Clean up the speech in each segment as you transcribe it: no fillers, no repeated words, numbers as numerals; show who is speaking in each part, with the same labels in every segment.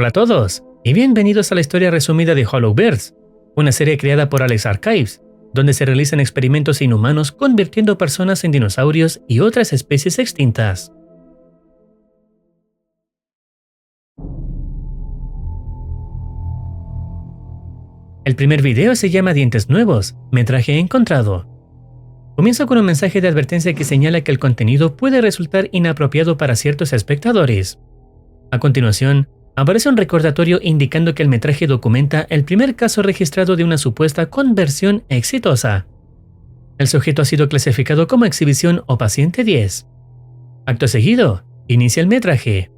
Speaker 1: Hola a todos, y bienvenidos a la historia resumida de Hollow Birds, una serie creada por Alex Archives, donde se realizan experimentos inhumanos convirtiendo personas en dinosaurios y otras especies extintas. El primer video se llama Dientes Nuevos, metraje encontrado. Comienza con un mensaje de advertencia que señala que el contenido puede resultar inapropiado para ciertos espectadores. A continuación, aparece un recordatorio indicando que el metraje documenta el primer caso registrado de una supuesta conversión exitosa. El sujeto ha sido clasificado como exhibición o paciente 10. Acto seguido, inicia el metraje.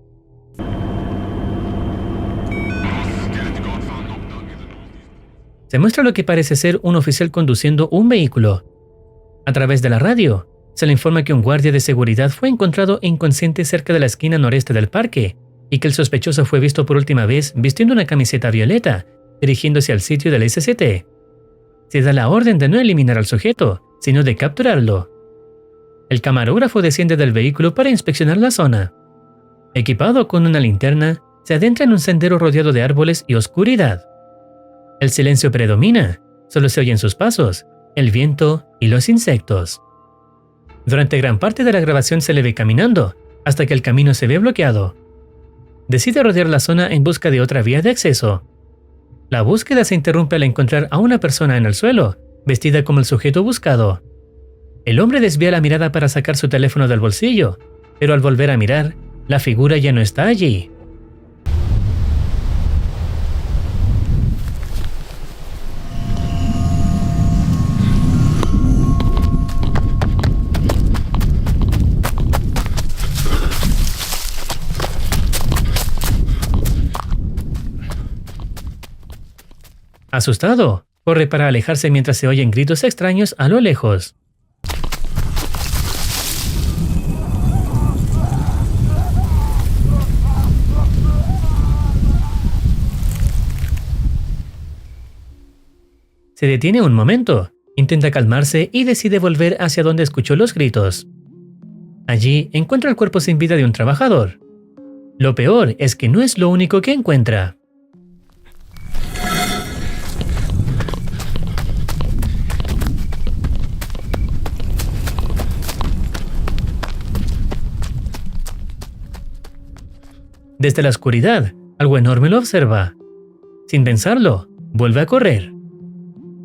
Speaker 1: Se muestra lo que parece ser un oficial conduciendo un vehículo. A través de la radio, se le informa que un guardia de seguridad fue encontrado inconsciente cerca de la esquina noreste del parque y que el sospechoso fue visto por última vez vistiendo una camiseta violeta, dirigiéndose al sitio del SCT. Se da la orden de no eliminar al sujeto, sino de capturarlo. El camarógrafo desciende del vehículo para inspeccionar la zona. Equipado con una linterna, se adentra en un sendero rodeado de árboles y oscuridad. El silencio predomina, solo se oyen sus pasos, el viento y los insectos. Durante gran parte de la grabación se le ve caminando, hasta que el camino se ve bloqueado. Decide rodear la zona en busca de otra vía de acceso. La búsqueda se interrumpe al encontrar a una persona en el suelo, vestida como el sujeto buscado. El hombre desvía la mirada para sacar su teléfono del bolsillo, pero al volver a mirar, la figura ya no está allí. Asustado, corre para alejarse mientras se oyen gritos extraños a lo lejos. Se detiene un momento, intenta calmarse y decide volver hacia donde escuchó los gritos. Allí encuentra el cuerpo sin vida de un trabajador. Lo peor es que no es lo único que encuentra. Desde la oscuridad, algo enorme lo observa. Sin pensarlo, vuelve a correr.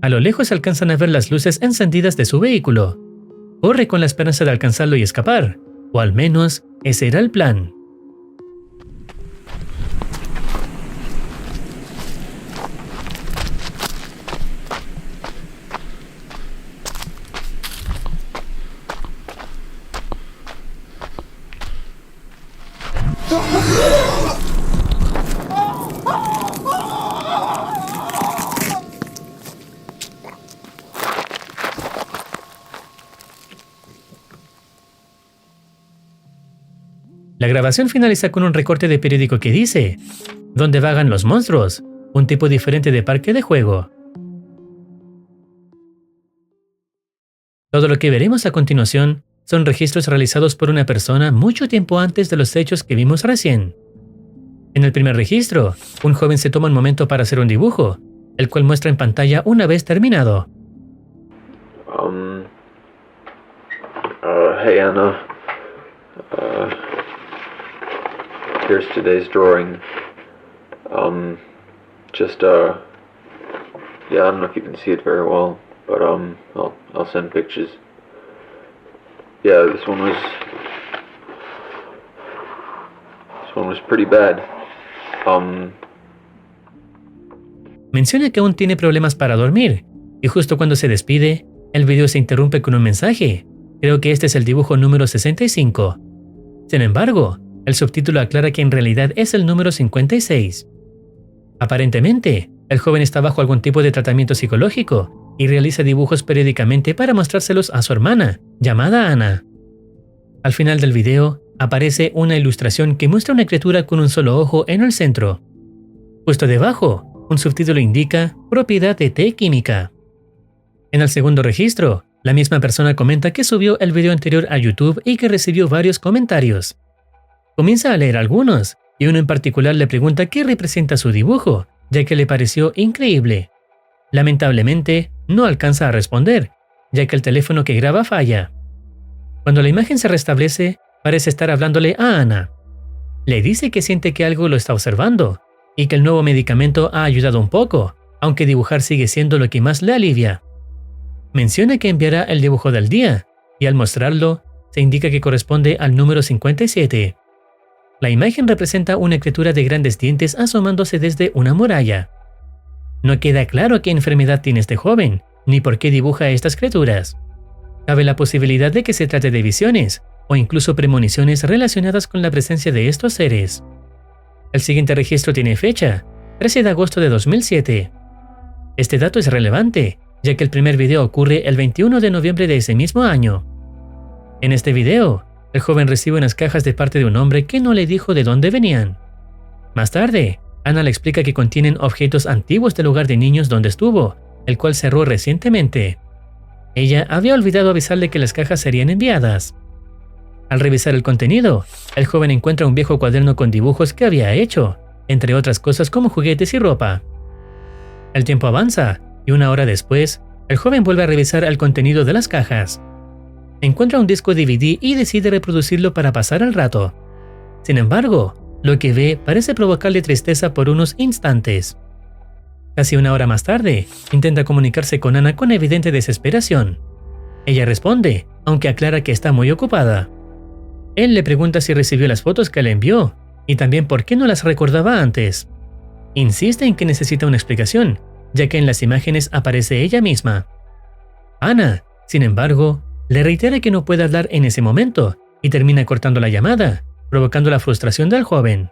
Speaker 1: A lo lejos se alcanzan a ver las luces encendidas de su vehículo. Corre con la esperanza de alcanzarlo y escapar, o al menos ese era el plan. La grabación finaliza con un recorte de periódico que dice: "Donde vagan los monstruos, un tipo diferente de parque de juego". Todo lo que veremos a continuación son registros realizados por una persona mucho tiempo antes de los hechos que vimos recién. En el primer registro, un joven se toma un momento para hacer un dibujo, el cual muestra en pantalla una vez terminado.
Speaker 2: Hey Anna, here's today's drawing. Yeah, I don't know if you can see it very well, but I'll send pictures. Yeah, this one was pretty bad.
Speaker 1: Menciona que aún tiene problemas para dormir, y justo cuando se despide, el video se interrumpe con un mensaje. Creo que este es el dibujo número 65. Sin embargo, el subtítulo aclara que en realidad es el número 56. Aparentemente, el joven está bajo algún tipo de tratamiento psicológico y realiza dibujos periódicamente para mostrárselos a su hermana, llamada Ana. Al final del video, aparece una ilustración que muestra una criatura con un solo ojo en el centro. Justo debajo, un subtítulo indica propiedad de té química. En el segundo registro, la misma persona comenta que subió el video anterior a YouTube y que recibió varios comentarios. Comienza a leer algunos, y uno en particular le pregunta qué representa su dibujo, ya que le pareció increíble. Lamentablemente, no alcanza a responder, ya que el teléfono que graba falla. Cuando la imagen se restablece, parece estar hablándole a Ana. Le dice que siente que algo lo está observando y que el nuevo medicamento ha ayudado un poco, aunque dibujar sigue siendo lo que más le alivia. Menciona que enviará el dibujo del día y al mostrarlo, se indica que corresponde al número 57. La imagen representa una criatura de grandes dientes asomándose desde una muralla. No queda claro qué enfermedad tiene este joven, ni por qué dibuja estas criaturas. Cabe la posibilidad de que se trate de visiones, o incluso premoniciones relacionadas con la presencia de estos seres. El siguiente registro tiene fecha, 13 de agosto de 2007. Este dato es relevante, ya que el primer video ocurre el 21 de noviembre de ese mismo año. En este video, el joven recibe unas cajas de parte de un hombre que no le dijo de dónde venían. Más tarde, Ana le explica que contienen objetos antiguos del hogar de niños donde estuvo, el cual cerró recientemente. Ella había olvidado avisarle que las cajas serían enviadas. Al revisar el contenido, el joven encuentra un viejo cuaderno con dibujos que había hecho, entre otras cosas como juguetes y ropa. El tiempo avanza, y una hora después, el joven vuelve a revisar el contenido de las cajas. Encuentra un disco DVD y decide reproducirlo para pasar el rato. Sin embargo, lo que ve parece provocarle tristeza por unos instantes. Casi una hora más tarde, intenta comunicarse con Ana con evidente desesperación. Ella responde, aunque aclara que está muy ocupada. Él le pregunta si recibió las fotos que le envió, y también por qué no las recordaba antes. Insiste en que necesita una explicación, ya que en las imágenes aparece ella misma. Ana, sin embargo, le reitera que no puede hablar en ese momento, y termina cortando la llamada, provocando la frustración del joven.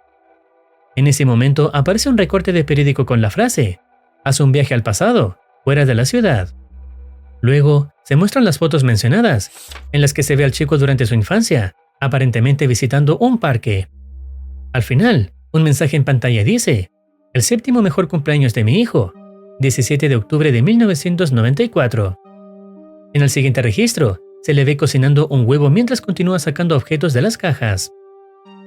Speaker 1: En ese momento aparece un recorte de periódico con la frase: «Haz un viaje al pasado, fuera de la ciudad». Luego, se muestran las fotos mencionadas, en las que se ve al chico durante su infancia, aparentemente visitando un parque. Al final, un mensaje en pantalla dice: «El séptimo mejor cumpleaños de mi hijo, 17 de octubre de 1994». En el siguiente registro, se le ve cocinando un huevo mientras continúa sacando objetos de las cajas.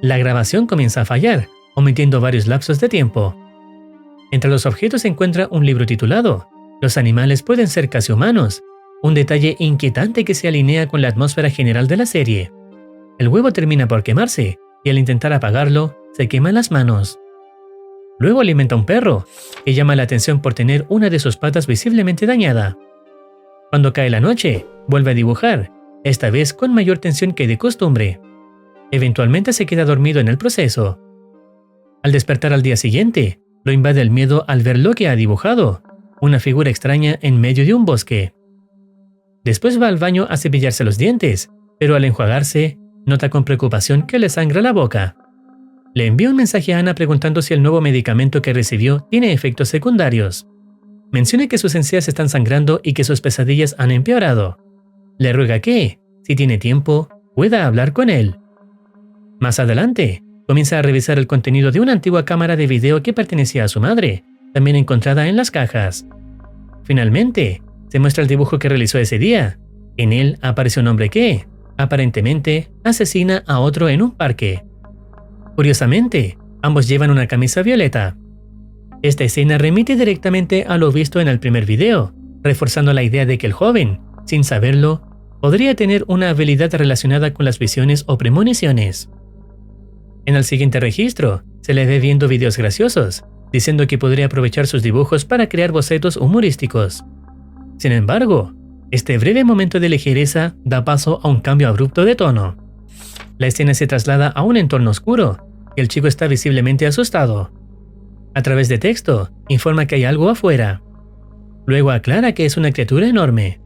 Speaker 1: La grabación comienza a fallar, omitiendo varios lapsos de tiempo. Entre los objetos se encuentra un libro titulado «Los animales pueden ser casi humanos», un detalle inquietante que se alinea con la atmósfera general de la serie. El huevo termina por quemarse, y al intentar apagarlo, se queman las manos. Luego alimenta a un perro, que llama la atención por tener una de sus patas visiblemente dañada. Cuando cae la noche, vuelve a dibujar, esta vez con mayor tensión que de costumbre. Eventualmente se queda dormido en el proceso. Al despertar al día siguiente, lo invade el miedo al ver lo que ha dibujado, una figura extraña en medio de un bosque. Después va al baño a cepillarse los dientes, pero al enjuagarse, nota con preocupación que le sangra la boca. Le envía un mensaje a Ana preguntando si el nuevo medicamento que recibió tiene efectos secundarios. Menciona que sus encías están sangrando y que sus pesadillas han empeorado. Le ruega que, si tiene tiempo, pueda hablar con él. Más adelante, comienza a revisar el contenido de una antigua cámara de video que pertenecía a su madre, también encontrada en las cajas. Finalmente, se muestra el dibujo que realizó ese día. En él aparece un hombre que, aparentemente, asesina a otro en un parque. Curiosamente, ambos llevan una camisa violeta. Esta escena remite directamente a lo visto en el primer video, reforzando la idea de que el joven, sin saberlo, podría tener una habilidad relacionada con las visiones o premoniciones. En el siguiente registro, se le ve viendo videos graciosos, diciendo que podría aprovechar sus dibujos para crear bocetos humorísticos. Sin embargo, este breve momento de ligereza da paso a un cambio abrupto de tono. La escena se traslada a un entorno oscuro, y el chico está visiblemente asustado. A través de texto, informa que hay algo afuera. Luego aclara que es una criatura enorme.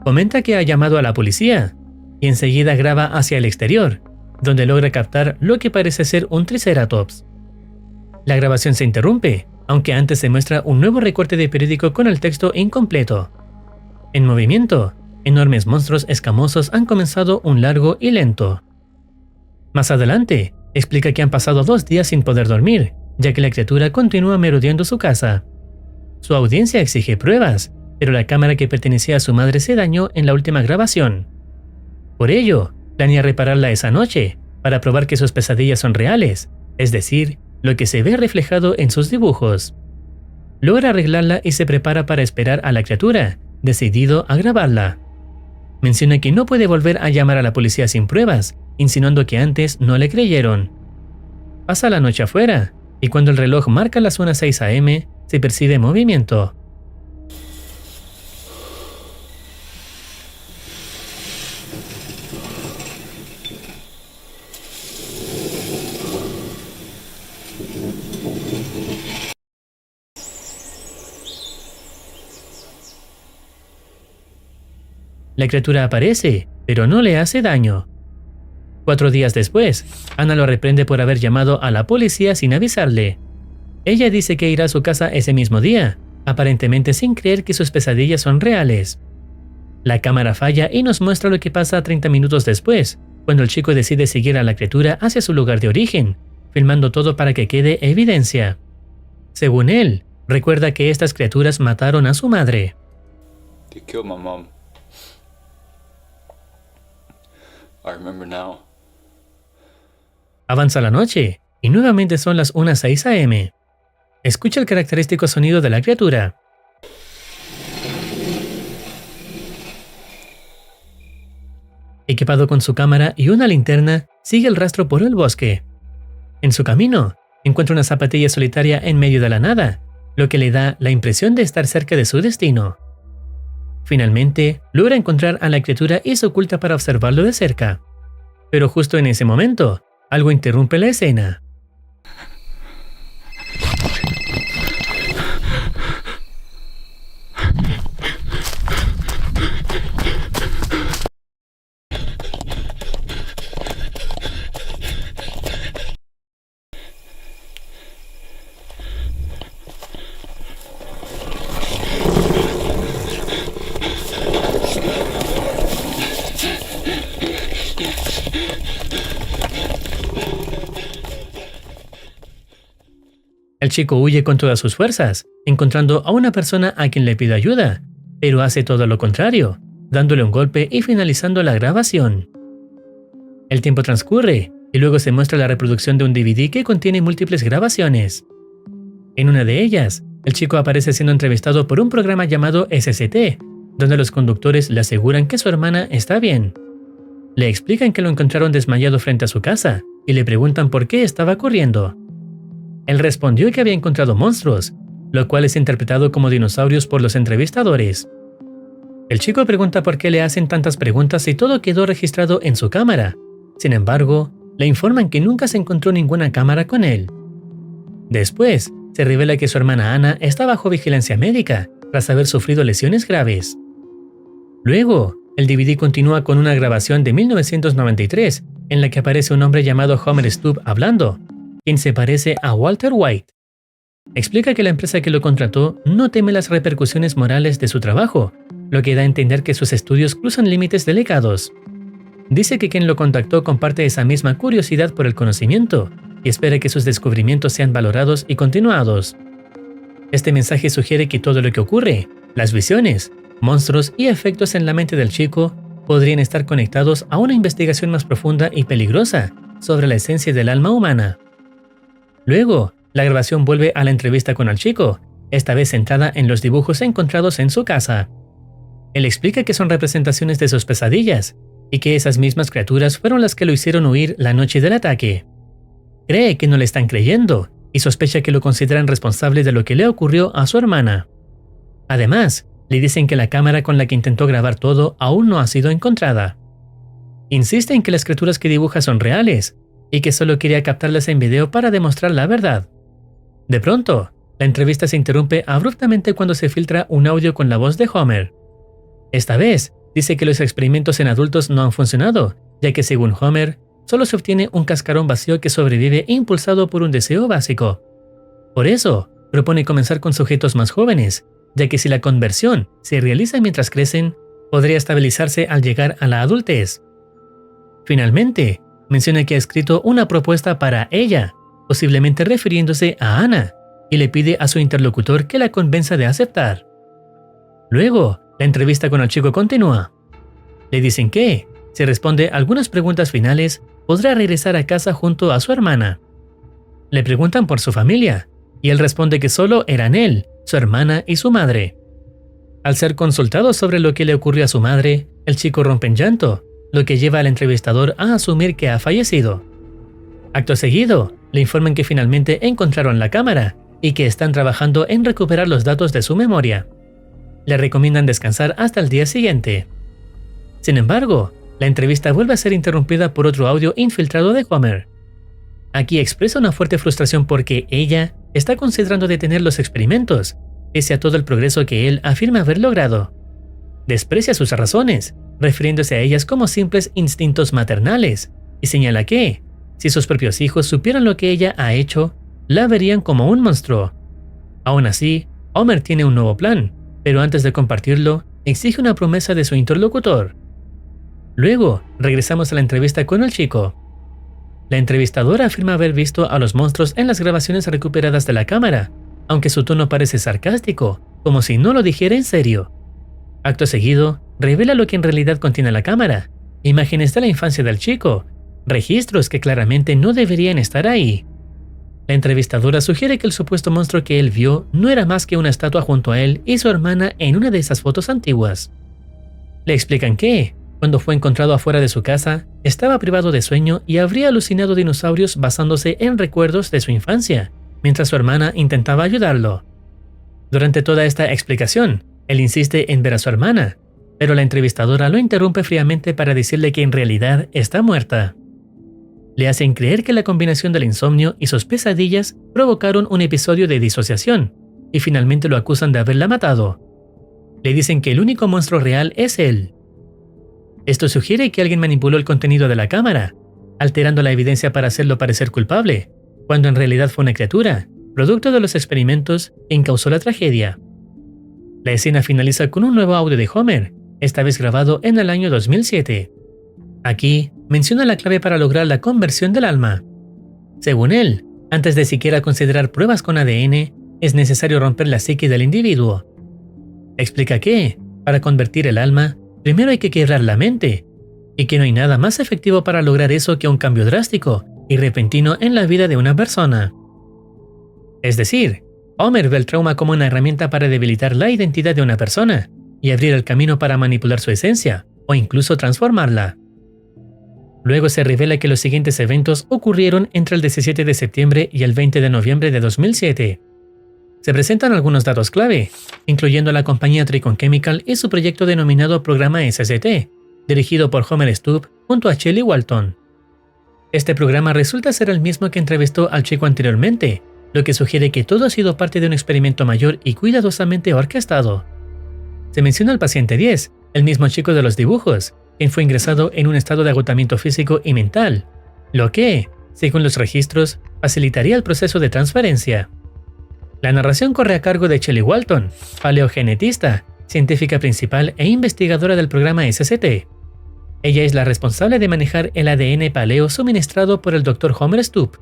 Speaker 1: Comenta que ha llamado a la policía, y enseguida graba hacia el exterior, donde logra captar lo que parece ser un triceratops. La grabación se interrumpe, aunque antes se muestra un nuevo recorte de periódico con el texto incompleto. En movimiento, enormes monstruos escamosos han comenzado un largo y lento. Más adelante, explica que han pasado 2 días sin poder dormir, ya que la criatura continúa merodeando su casa. Su audiencia exige pruebas, pero la cámara que pertenecía a su madre se dañó en la última grabación. Por ello, planea repararla esa noche, para probar que sus pesadillas son reales, es decir, lo que se ve reflejado en sus dibujos. Logra arreglarla y se prepara para esperar a la criatura, decidido a grabarla. Menciona que no puede volver a llamar a la policía sin pruebas, insinuando que antes no le creyeron. Pasa la noche afuera, y cuando el reloj marca las 1:06 a.m., se percibe movimiento. La criatura aparece, pero no le hace daño. 4 días después, Ana lo reprende por haber llamado a la policía sin avisarle. Ella dice que irá a su casa ese mismo día, aparentemente sin creer que sus pesadillas son reales. La cámara falla y nos muestra lo que pasa 30 minutos después, cuando el chico decide seguir a la criatura hacia su lugar de origen, filmando todo para que quede evidencia. Según él, recuerda que estas criaturas mataron a su madre.
Speaker 3: They killed my mom. I remember now.
Speaker 1: Avanza la noche, y nuevamente son las 1:06 a.m. Escucha el característico sonido de la criatura. Equipado con su cámara y una linterna, sigue el rastro por el bosque. En su camino, encuentra una zapatilla solitaria en medio de la nada, lo que le da la impresión de estar cerca de su destino. Finalmente, logra encontrar a la criatura y se oculta para observarlo de cerca. Pero justo en ese momento, algo interrumpe la escena. El chico huye con todas sus fuerzas, encontrando a una persona a quien le pide ayuda, pero hace todo lo contrario, dándole un golpe y finalizando la grabación. El tiempo transcurre y luego se muestra la reproducción de un DVD que contiene múltiples grabaciones. En una de ellas, el chico aparece siendo entrevistado por un programa llamado SCT, donde los conductores le aseguran que su hermana está bien. Le explican que lo encontraron desmayado frente a su casa y le preguntan por qué estaba corriendo. Él respondió que había encontrado monstruos, lo cual es interpretado como dinosaurios por los entrevistadores. El chico pregunta por qué le hacen tantas preguntas y todo quedó registrado en su cámara. Sin embargo, le informan que nunca se encontró ninguna cámara con él. Después, se revela que su hermana Ana está bajo vigilancia médica tras haber sufrido lesiones graves. Luego, el DVD continúa con una grabación de 1993 en la que aparece un hombre llamado Homer Stubb hablando, quien se parece a Walter White. Explica que la empresa que lo contrató no teme las repercusiones morales de su trabajo, lo que da a entender que sus estudios cruzan límites delicados. Dice que quien lo contactó comparte esa misma curiosidad por el conocimiento y espera que sus descubrimientos sean valorados y continuados. Este mensaje sugiere que todo lo que ocurre, las visiones, monstruos y efectos en la mente del chico, podrían estar conectados a una investigación más profunda y peligrosa sobre la esencia del alma humana. Luego, la grabación vuelve a la entrevista con el chico, esta vez centrada en los dibujos encontrados en su casa. Él explica que son representaciones de sus pesadillas y que esas mismas criaturas fueron las que lo hicieron huir la noche del ataque. Cree que no le están creyendo y sospecha que lo consideran responsable de lo que le ocurrió a su hermana. Además, le dicen que la cámara con la que intentó grabar todo aún no ha sido encontrada. Insiste en que las criaturas que dibuja son reales y que solo quería captarlas en video para demostrar la verdad. De pronto, la entrevista se interrumpe abruptamente cuando se filtra un audio con la voz de Homer. Esta vez, dice que los experimentos en adultos no han funcionado, ya que según Homer, solo se obtiene un cascarón vacío que sobrevive impulsado por un deseo básico. Por eso, propone comenzar con sujetos más jóvenes, ya que si la conversión se realiza mientras crecen, podría estabilizarse al llegar a la adultez. Finalmente, menciona que ha escrito una propuesta para ella, posiblemente refiriéndose a Ana, y le pide a su interlocutor que la convenza de aceptar. Luego, la entrevista con el chico continúa. Le dicen que, si responde algunas preguntas finales, podrá regresar a casa junto a su hermana. Le preguntan por su familia, y él responde que solo eran él, su hermana y su madre. Al ser consultado sobre lo que le ocurrió a su madre, el chico rompe en llanto, lo que lleva al entrevistador a asumir que ha fallecido. Acto seguido, le informan que finalmente encontraron la cámara y que están trabajando en recuperar los datos de su memoria. Le recomiendan descansar hasta el día siguiente. Sin embargo, la entrevista vuelve a ser interrumpida por otro audio infiltrado de Homer. Aquí expresa una fuerte frustración porque ella está considerando detener los experimentos, pese a todo el progreso que él afirma haber logrado. Desprecia sus razones, refiriéndose a ellas como simples instintos maternales, y señala que, si sus propios hijos supieran lo que ella ha hecho, la verían como un monstruo. Aún así, Homer tiene un nuevo plan, pero antes de compartirlo, exige una promesa de su interlocutor. Luego, regresamos a la entrevista con el chico. La entrevistadora afirma haber visto a los monstruos en las grabaciones recuperadas de la cámara, aunque su tono parece sarcástico, como si no lo dijera en serio. Acto seguido, revela lo que en realidad contiene la cámara: imágenes de la infancia del chico, registros que claramente no deberían estar ahí. La entrevistadora sugiere que el supuesto monstruo que él vio no era más que una estatua junto a él y su hermana en una de esas fotos antiguas. Le explican que, cuando fue encontrado afuera de su casa, estaba privado de sueño y habría alucinado dinosaurios basándose en recuerdos de su infancia, mientras su hermana intentaba ayudarlo. Durante toda esta explicación, él insiste en ver a su hermana, pero la entrevistadora lo interrumpe fríamente para decirle que en realidad está muerta. Le hacen creer que la combinación del insomnio y sus pesadillas provocaron un episodio de disociación, y finalmente lo acusan de haberla matado. Le dicen que el único monstruo real es él. Esto sugiere que alguien manipuló el contenido de la cámara, alterando la evidencia para hacerlo parecer culpable, cuando en realidad fue una criatura, producto de los experimentos, quien causó la tragedia. La escena finaliza con un nuevo audio de Homer, esta vez grabado en el año 2007. Aquí menciona la clave para lograr la conversión del alma. Según él, antes de siquiera considerar pruebas con ADN, es necesario romper la psique del individuo. Explica que, para convertir el alma, primero hay que quebrar la mente, y que no hay nada más efectivo para lograr eso que un cambio drástico y repentino en la vida de una persona. Es decir, Homer ve el trauma como una herramienta para debilitar la identidad de una persona y abrir el camino para manipular su esencia, o incluso transformarla. Luego se revela que los siguientes eventos ocurrieron entre el 17 de septiembre y el 20 de noviembre de 2007. Se presentan algunos datos clave, incluyendo la compañía Tricon Chemical y su proyecto denominado Programa SST, dirigido por Homer Stubb junto a Shelley Walton. Este programa resulta ser el mismo que entrevistó al chico anteriormente, lo que sugiere que todo ha sido parte de un experimento mayor y cuidadosamente orquestado. Se menciona al paciente 10, el mismo chico de los dibujos, quien fue ingresado en un estado de agotamiento físico y mental, lo que, según los registros, facilitaría el proceso de transferencia. La narración corre a cargo de Shelley Walton, paleogenetista, científica principal e investigadora del programa SST. Ella es la responsable de manejar el ADN paleo suministrado por el Dr. Homer Stubb.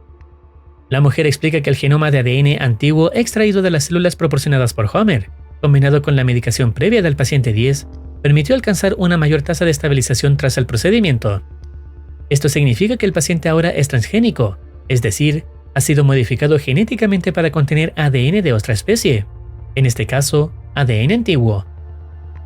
Speaker 1: La mujer explica que el genoma de ADN antiguo extraído de las células proporcionadas por Homer, combinado con la medicación previa del paciente 10, permitió alcanzar una mayor tasa de estabilización tras el procedimiento. Esto significa que el paciente ahora es transgénico, es decir, ha sido modificado genéticamente para contener ADN de otra especie, en este caso, ADN antiguo.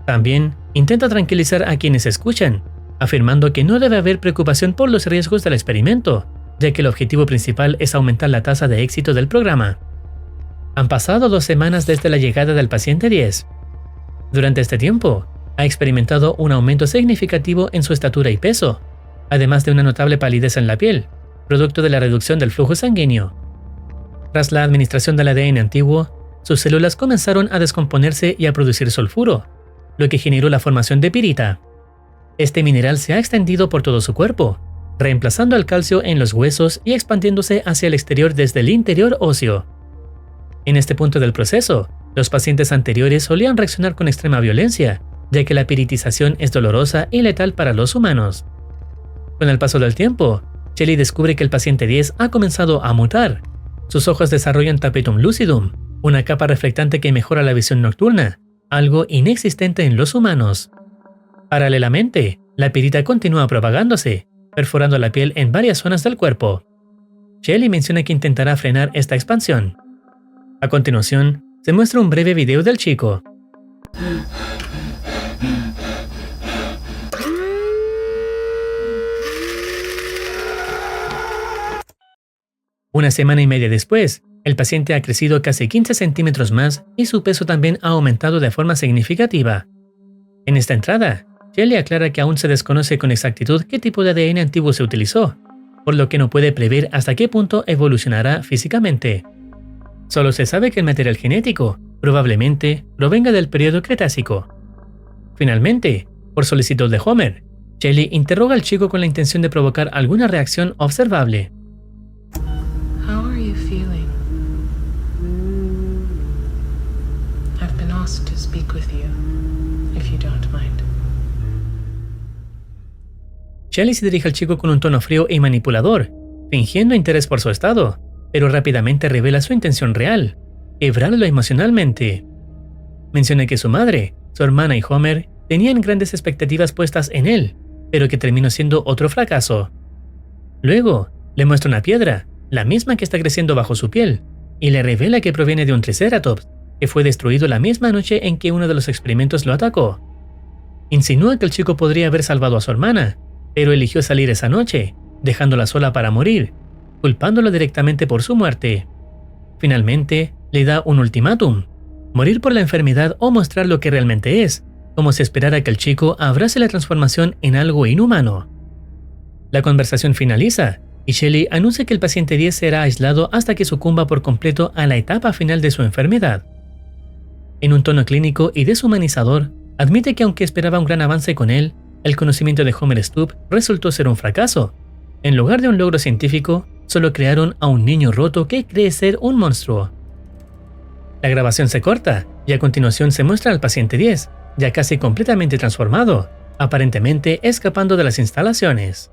Speaker 1: También intenta tranquilizar a quienes escuchan, afirmando que no debe haber preocupación por los riesgos del experimento, ya que el objetivo principal es aumentar la tasa de éxito del programa. Han pasado 2 semanas desde la llegada del paciente 10. Durante este tiempo, ha experimentado un aumento significativo en su estatura y peso, además de una notable palidez en la piel, producto de la reducción del flujo sanguíneo. Tras la administración del ADN antiguo, sus células comenzaron a descomponerse y a producir sulfuro, lo que generó la formación de pirita. Este mineral se ha extendido por todo su cuerpo, reemplazando al calcio en los huesos y expandiéndose hacia el exterior desde el interior óseo. En este punto del proceso, los pacientes anteriores solían reaccionar con extrema violencia, ya que la piritización es dolorosa y letal para los humanos. Con el paso del tiempo, Shelley descubre que el paciente 10 ha comenzado a mutar. Sus ojos desarrollan tapetum lucidum, una capa reflectante que mejora la visión nocturna, algo inexistente en los humanos. Paralelamente, la pirita continúa propagándose, perforando la piel en varias zonas del cuerpo. Shelly menciona que intentará frenar esta expansión. A continuación, se muestra un breve video del chico. Una semana y media después, el paciente ha crecido casi 15 centímetros más y su peso también ha aumentado de forma significativa. En esta entrada, Shelly aclara que aún se desconoce con exactitud qué tipo de ADN antiguo se utilizó, por lo que no puede prever hasta qué punto evolucionará físicamente. Solo se sabe que el material genético probablemente provenga del periodo Cretácico. Finalmente, por solicitud de Homer, Shelly interroga al chico con la intención de provocar alguna reacción observable.
Speaker 4: How are you feeling? I've been asked to speak with you, if you don't mind.
Speaker 1: Shelly se dirige al chico con un tono frío y manipulador, fingiendo interés por su estado, pero rápidamente revela su intención real, quebrarlo emocionalmente. Menciona que su madre, su hermana y Homer tenían grandes expectativas puestas en él, pero que terminó siendo otro fracaso. Luego, le muestra una piedra, la misma que está creciendo bajo su piel, y le revela que proviene de un Triceratops, que fue destruido la misma noche en que uno de los experimentos lo atacó. Insinúa que el chico podría haber salvado a su hermana, pero eligió salir esa noche, dejándola sola para morir, culpándolo directamente por su muerte. Finalmente, le da un ultimátum: morir por la enfermedad o mostrar lo que realmente es, como si esperara que el chico abrace la transformación en algo inhumano. La conversación finaliza, y Shelly anuncia que el paciente 10 será aislado hasta que sucumba por completo a la etapa final de su enfermedad. En un tono clínico y deshumanizador, admite que aunque esperaba un gran avance con él, el conocimiento de Homer Stubb resultó ser un fracaso. En lugar de un logro científico, solo crearon a un niño roto que cree ser un monstruo. La grabación se corta, y a continuación se muestra al paciente 10, ya casi completamente transformado, aparentemente escapando de las instalaciones.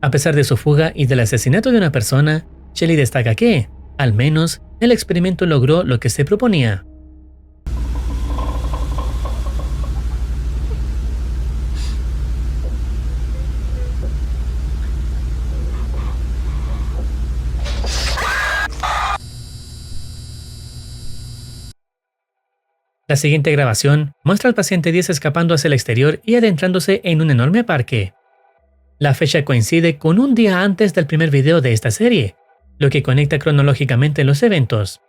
Speaker 1: A pesar de su fuga y del asesinato de una persona, Shelly destaca que, al menos, el experimento logró lo que se proponía. La siguiente grabación muestra al paciente 10 escapando hacia el exterior y adentrándose en un enorme parque. La fecha coincide con un día antes del primer video de esta serie, lo que conecta cronológicamente los eventos.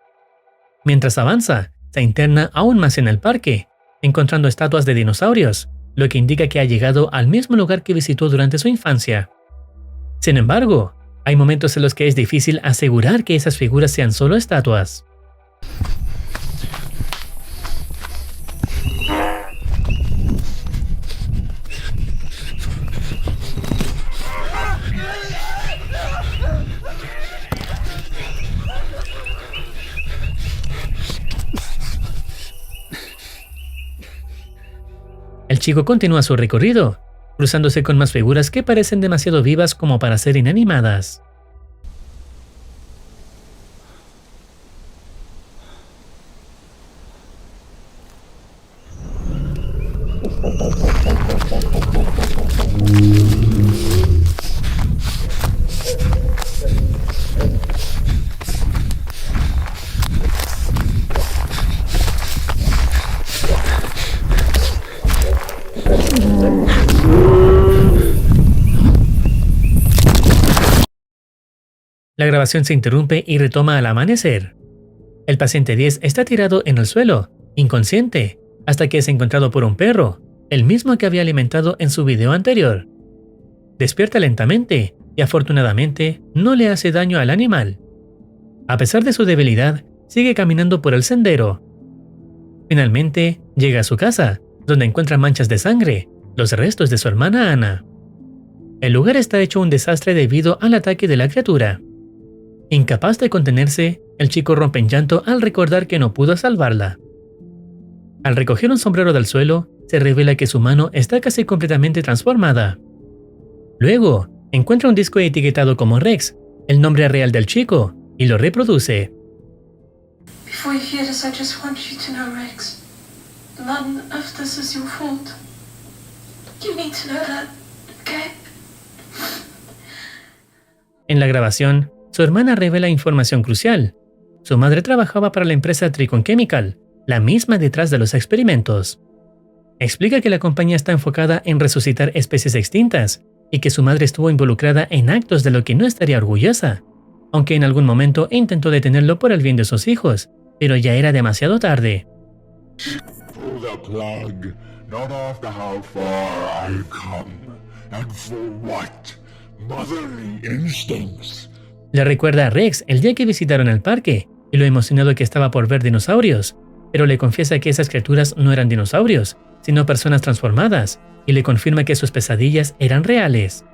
Speaker 1: Mientras avanza, se interna aún más en el parque, encontrando estatuas de dinosaurios, lo que indica que ha llegado al mismo lugar que visitó durante su infancia. Sin embargo, hay momentos en los que es difícil asegurar que esas figuras sean solo estatuas. El chico continúa su recorrido, cruzándose con más figuras que parecen demasiado vivas como para ser inanimadas. La grabación se interrumpe y retoma al amanecer. El paciente 10 está tirado en el suelo, inconsciente, hasta que es encontrado por un perro, el mismo que había alimentado en su video anterior. Despierta lentamente y afortunadamente no le hace daño al animal. A pesar de su debilidad, sigue caminando por el sendero. Finalmente, llega a su casa, donde encuentra manchas de sangre, los restos de su hermana Anna. El lugar está hecho un desastre debido al ataque de la criatura. Incapaz de contenerse, el chico rompe en llanto al recordar que no pudo salvarla. Al recoger un sombrero del suelo, se revela que su mano está casi completamente transformada. Luego, encuentra un disco etiquetado como Rex, el nombre real del chico, y lo reproduce.
Speaker 4: Before you hear this, I just want you to know, Rex, none of this is your fault. You need to know that, okay?
Speaker 1: En la grabación, su hermana revela información crucial. Su madre trabajaba para la empresa Tricon Chemical, la misma detrás de los experimentos. Explica que la compañía está enfocada en resucitar especies extintas y que su madre estuvo involucrada en actos de lo que no estaría orgullosa, aunque en algún momento intentó detenerlo por el bien de sus hijos, pero ya era demasiado tarde.
Speaker 5: Pull the plug, not after how far I've come, and for what? Motherly instincts.
Speaker 1: Le recuerda a Rex el día que visitaron el parque y lo emocionado que estaba por ver dinosaurios, pero le confiesa que esas criaturas no eran dinosaurios, sino personas transformadas, y le confirma que sus pesadillas eran reales.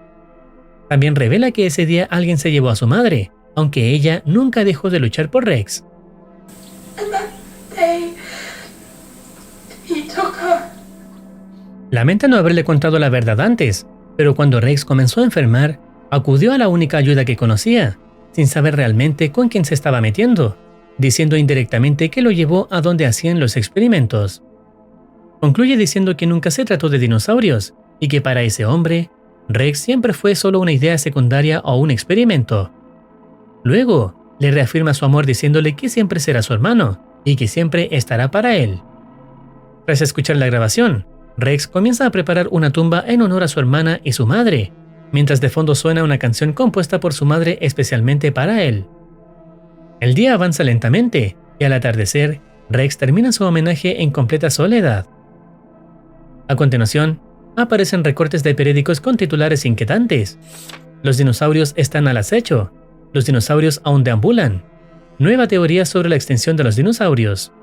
Speaker 1: También revela que ese día alguien se llevó a su madre, aunque ella nunca dejó de luchar por Rex.
Speaker 4: And that day, he took her.
Speaker 1: Lamenta no haberle contado la verdad antes, pero cuando Rex comenzó a enfermar, acudió a la única ayuda que conocía, sin saber realmente con quién se estaba metiendo, diciendo indirectamente que lo llevó a donde hacían los experimentos. Concluye diciendo que nunca se trató de dinosaurios y que para ese hombre, Rex siempre fue solo una idea secundaria o un experimento. Luego, le reafirma su amor diciéndole que siempre será su hermano y que siempre estará para él. Tras escuchar la grabación, Rex comienza a preparar una tumba en honor a su hermana y su madre, mientras de fondo suena una canción compuesta por su madre especialmente para él. El día avanza lentamente y al atardecer, Rex termina su homenaje en completa soledad. A continuación, aparecen recortes de periódicos con titulares inquietantes. Los dinosaurios están al acecho. Los dinosaurios aún deambulan. Nueva teoría sobre la extinción de los dinosaurios.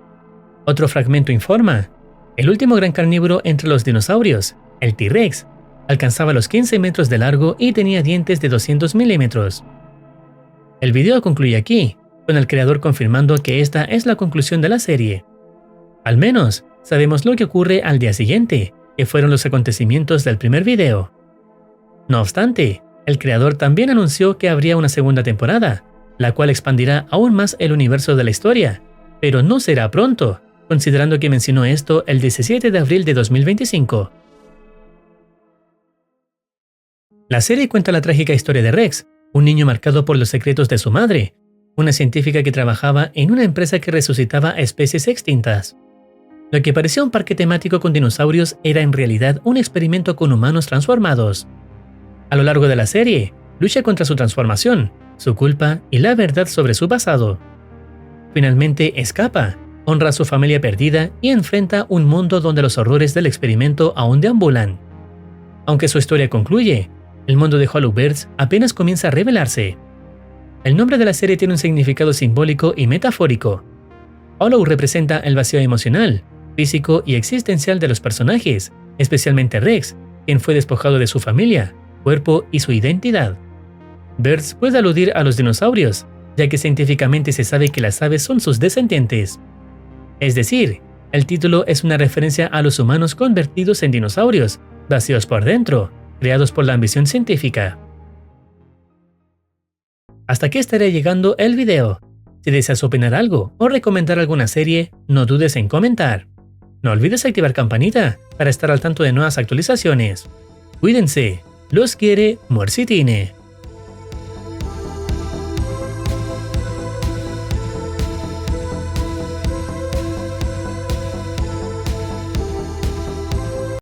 Speaker 1: Otro fragmento informa. El último gran carnívoro entre los dinosaurios, el T-Rex, alcanzaba los 15 metros de largo y tenía dientes de 200 milímetros. El video concluye aquí, con el creador confirmando que esta es la conclusión de la serie. Al menos, sabemos lo que ocurre al día siguiente, que fueron los acontecimientos del primer video. No obstante, el creador también anunció que habría una segunda temporada, la cual expandirá aún más el universo de la historia, pero no será pronto, considerando que mencionó esto el 17 de abril de 2025. La serie cuenta la trágica historia de Rex, un niño marcado por los secretos de su madre, una científica que trabajaba en una empresa que resucitaba especies extintas. Lo que parecía un parque temático con dinosaurios era en realidad un experimento con humanos transformados. A lo largo de la serie, lucha contra su transformación, su culpa y la verdad sobre su pasado. Finalmente escapa, honra a su familia perdida y enfrenta un mundo donde los horrores del experimento aún deambulan. Aunque su historia concluye, el mundo de Hollowbirds apenas comienza a revelarse. El nombre de la serie tiene un significado simbólico y metafórico. Hollow representa el vacío emocional, físico y existencial de los personajes, especialmente Rex, quien fue despojado de su familia, cuerpo y su identidad. Birds puede aludir a los dinosaurios, ya que científicamente se sabe que las aves son sus descendientes. Es decir, el título es una referencia a los humanos convertidos en dinosaurios, vacíos por dentro, creados por la ambición científica. Hasta aquí estaré llegando el video. Si deseas opinar algo o recomendar alguna serie, no dudes en comentar. No olvides activar campanita para estar al tanto de nuevas actualizaciones. Cuídense, los quiere Muercitine.